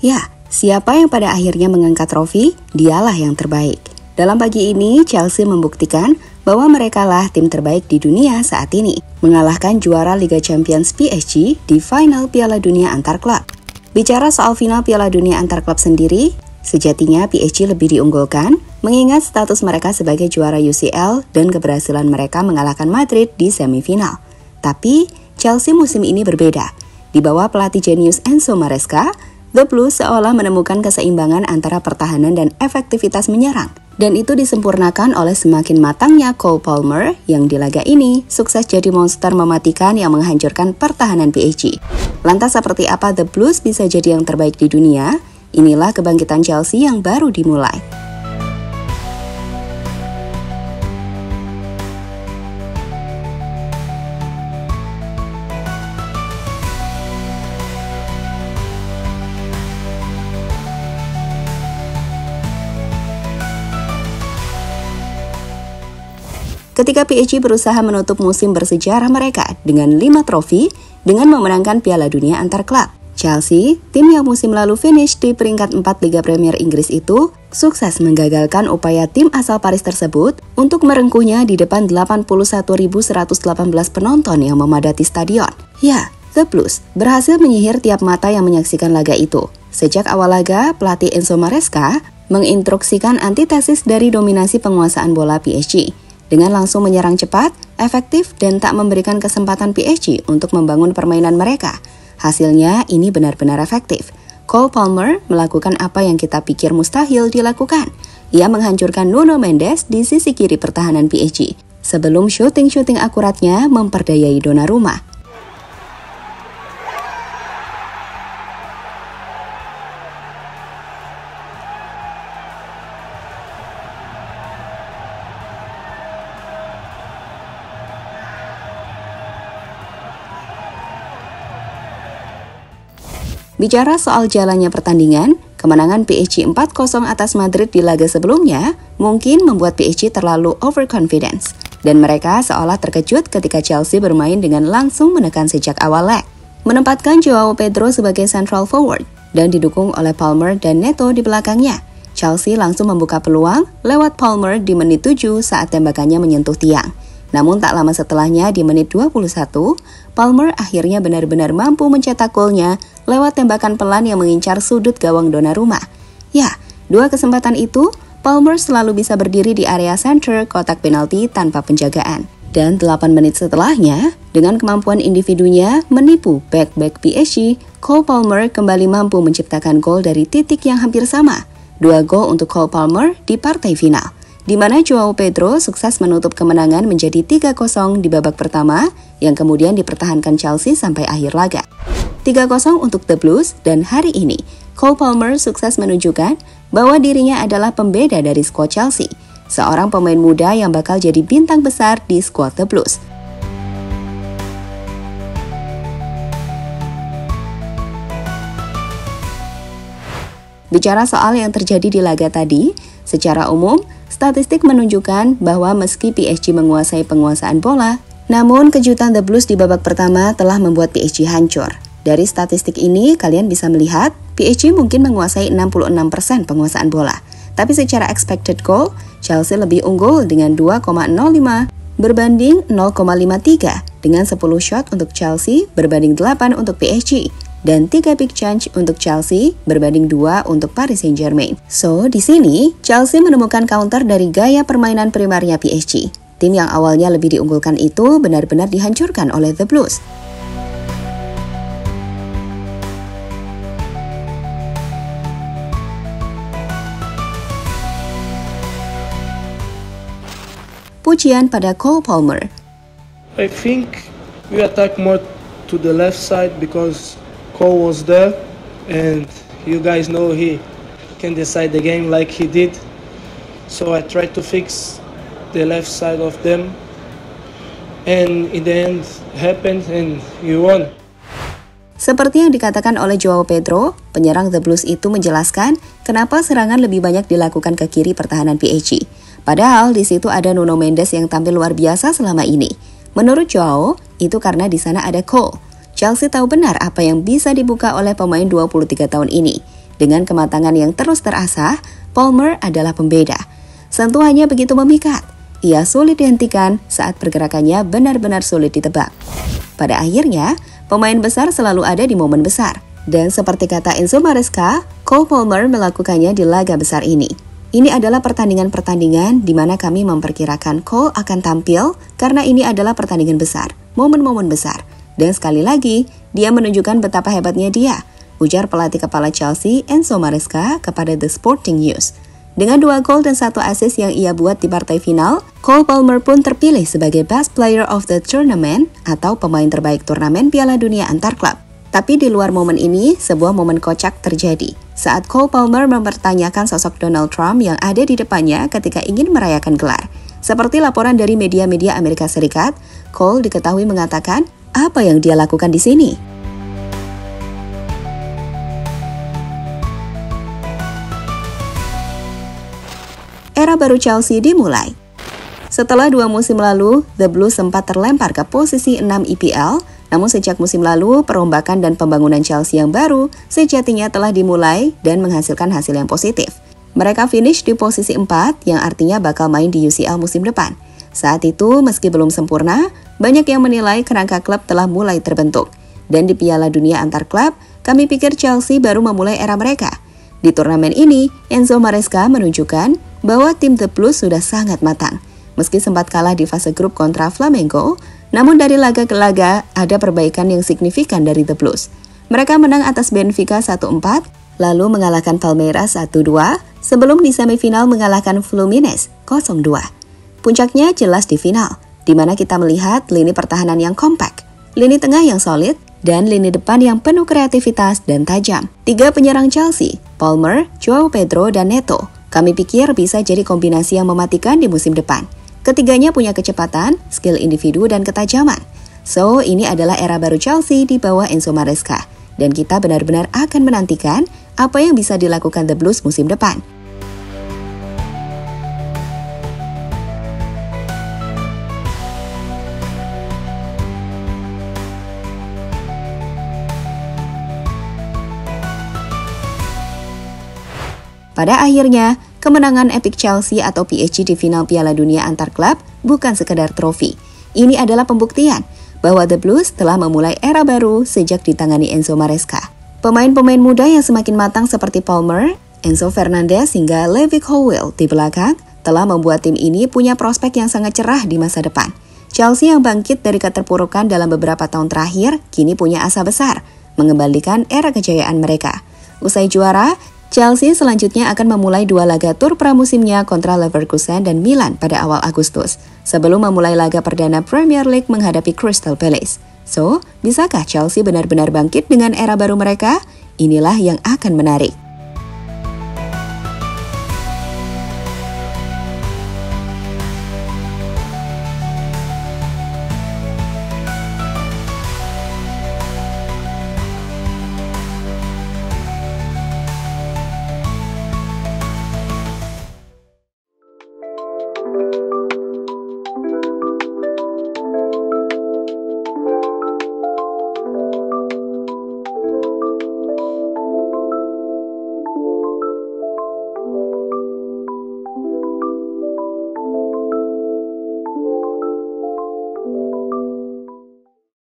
Ya, siapa yang pada akhirnya mengangkat trofi, dialah yang terbaik. Dalam pagi ini, Chelsea membuktikan bahwa merekalah tim terbaik di dunia saat ini, mengalahkan juara Liga Champions PSG di final Piala Dunia antar klub. Bicara soal final Piala Dunia antar klub sendiri, sejatinya PSG lebih diunggulkan, mengingat status mereka sebagai juara UCL dan keberhasilan mereka mengalahkan Madrid di semifinal. Tapi, Chelsea musim ini berbeda. Di bawah pelatih jenius Enzo Maresca, The Blues seolah menemukan keseimbangan antara pertahanan dan efektivitas menyerang. Dan itu disempurnakan oleh semakin matangnya Cole Palmer yang di laga ini sukses jadi monster mematikan yang menghancurkan pertahanan PSG. Lantas seperti apa The Blues bisa jadi yang terbaik di dunia? Inilah kebangkitan Chelsea yang baru dimulai. Ketika PSG berusaha menutup musim bersejarah mereka dengan 5 trofi dengan memenangkan Piala Dunia antar klub. Chelsea, tim yang musim lalu finish di peringkat 4 Liga Premier Inggris itu, sukses menggagalkan upaya tim asal Paris tersebut untuk merengkuhnya di depan 81.118 penonton yang memadati stadion. Ya, The Blues berhasil menyihir tiap mata yang menyaksikan laga itu. Sejak awal laga, pelatih Enzo Maresca menginstruksikan antitesis dari dominasi penguasaan bola PSG. Dengan langsung menyerang cepat, efektif, dan tak memberikan kesempatan PSG untuk membangun permainan mereka. Hasilnya ini benar-benar efektif. Cole Palmer melakukan apa yang kita pikir mustahil dilakukan. Ia menghancurkan Nuno Mendes di sisi kiri pertahanan PSG, sebelum syuting akuratnya memperdayai Donnarumma. Bicara soal jalannya pertandingan, kemenangan PSG 4-0 atas Madrid di laga sebelumnya mungkin membuat PSG terlalu overconfidence. Dan mereka seolah terkejut ketika Chelsea bermain dengan langsung menekan sejak awal leg. Menempatkan Joao Pedro sebagai central forward dan didukung oleh Palmer dan Neto di belakangnya. Chelsea langsung membuka peluang lewat Palmer di menit 7 saat tembakannya menyentuh tiang. Namun tak lama setelahnya di menit 21, Palmer akhirnya benar-benar mampu mencetak golnya lewat tembakan pelan yang mengincar sudut gawang Donnarumma. Ya, 2 kesempatan itu, Palmer selalu bisa berdiri di area center kotak penalti tanpa penjagaan. Dan 8 menit setelahnya, dengan kemampuan individunya menipu back-back PSG, Cole Palmer kembali mampu menciptakan gol dari titik yang hampir sama. 2 gol untuk Cole Palmer di partai final, di mana Joao Pedro sukses menutup kemenangan menjadi 3-0 di babak pertama yang kemudian dipertahankan Chelsea sampai akhir laga. 3-0 untuk The Blues, dan hari ini Cole Palmer sukses menunjukkan bahwa dirinya adalah pembeda dari skuad Chelsea, seorang pemain muda yang bakal jadi bintang besar di skuad The Blues. Bicara soal yang terjadi di laga tadi, secara umum, statistik menunjukkan bahwa meski PSG menguasai penguasaan bola, namun kejutan The Blues di babak pertama telah membuat PSG hancur. Dari statistik ini, kalian bisa melihat PSG mungkin menguasai 66% penguasaan bola. Tapi secara expected goal, Chelsea lebih unggul dengan 2,05 berbanding 0,53 dengan 10 shot untuk Chelsea berbanding 8 untuk PSG. Dan 3 big chance untuk Chelsea berbanding 2 untuk Paris Saint-Germain. So, di sini Chelsea menemukan counter dari gaya permainan primernya PSG. Tim yang awalnya lebih diunggulkan itu benar-benar dihancurkan oleh The Blues. Pujian pada Cole Palmer. I think we attack more to the left side because Cole was there, and you guys know he can decide the game like he did. So I tried to fix the left side of them, and in the end happened and you won. Seperti yang dikatakan oleh Joao Pedro, penyerang The Blues itu menjelaskan kenapa serangan lebih banyak dilakukan ke kiri pertahanan PSG. Padahal di situ ada Nuno Mendes yang tampil luar biasa selama ini. Menurut Joao, itu karena di sana ada Cole. Chelsea tahu benar apa yang bisa dibuka oleh pemain 23 tahun ini. Dengan kematangan yang terus terasah, Palmer adalah pembeda. Sentuhannya begitu memikat. Ia sulit dihentikan saat pergerakannya benar-benar sulit ditebak. Pada akhirnya, pemain besar selalu ada di momen besar. Dan seperti kata Enzo Maresca, Cole Palmer melakukannya di laga besar ini. Ini adalah pertandingan-pertandingan di mana kami memperkirakan Cole akan tampil karena ini adalah pertandingan besar, momen-momen besar. Dan sekali lagi, dia menunjukkan betapa hebatnya dia, ujar pelatih kepala Chelsea Enzo Maresca kepada The Sporting News. Dengan 2 gol dan 1 assist yang ia buat di partai final, Cole Palmer pun terpilih sebagai Best Player of the Tournament atau pemain terbaik turnamen Piala Dunia antar klub. Tapi di luar momen ini, sebuah momen kocak terjadi saat Cole Palmer mempertanyakan sosok Donald Trump yang ada di depannya ketika ingin merayakan gelar. Seperti laporan dari media-media Amerika Serikat, Cole diketahui mengatakan apa yang dia lakukan di sini. Era baru Chelsea dimulai. Setelah 2 musim lalu, The Blues sempat terlempar ke posisi 6 EPL, namun sejak musim lalu, perombakan dan pembangunan Chelsea yang baru sejatinya telah dimulai dan menghasilkan hasil yang positif. Mereka finish di posisi 4, yang artinya bakal main di UCL musim depan. Saat itu, meski belum sempurna, banyak yang menilai kerangka klub telah mulai terbentuk. Dan di Piala Dunia antar klub, kami pikir Chelsea baru memulai era mereka. Di turnamen ini, Enzo Maresca menunjukkan bahwa tim The Blues sudah sangat matang. Meski sempat kalah di fase grup kontra Flamengo, namun dari laga ke laga ada perbaikan yang signifikan dari The Blues. Mereka menang atas Benfica 1-4, lalu mengalahkan Palmeiras 1-2, sebelum di semifinal mengalahkan Fluminense 0-2. Puncaknya jelas di final, di mana kita melihat lini pertahanan yang kompak, lini tengah yang solid, dan lini depan yang penuh kreativitas dan tajam. 3 penyerang Chelsea, Palmer, Joao Pedro, dan Neto, kami pikir bisa jadi kombinasi yang mematikan di musim depan. Ketiganya punya kecepatan, skill individu, dan ketajaman. So, ini adalah era baru Chelsea di bawah Enzo Maresca. Dan kita benar-benar akan menantikan apa yang bisa dilakukan The Blues musim depan. Pada akhirnya, kemenangan epik Chelsea atau PSG di final Piala Dunia antar klub bukan sekedar trofi. Ini adalah pembuktian bahwa The Blues telah memulai era baru sejak ditangani Enzo Maresca. Pemain-pemain muda yang semakin matang seperti Palmer, Enzo Fernandez hingga Levi Colwill di belakang telah membuat tim ini punya prospek yang sangat cerah di masa depan. Chelsea yang bangkit dari keterpurukan dalam beberapa tahun terakhir kini punya asa besar mengembalikan era kejayaan mereka. Usai juara, Chelsea selanjutnya akan memulai 2 laga tur pramusimnya kontra Leverkusen dan Milan pada awal Agustus, sebelum memulai laga perdana Premier League menghadapi Crystal Palace. So, bisakah Chelsea benar-benar bangkit dengan era baru mereka? Inilah yang akan menarik.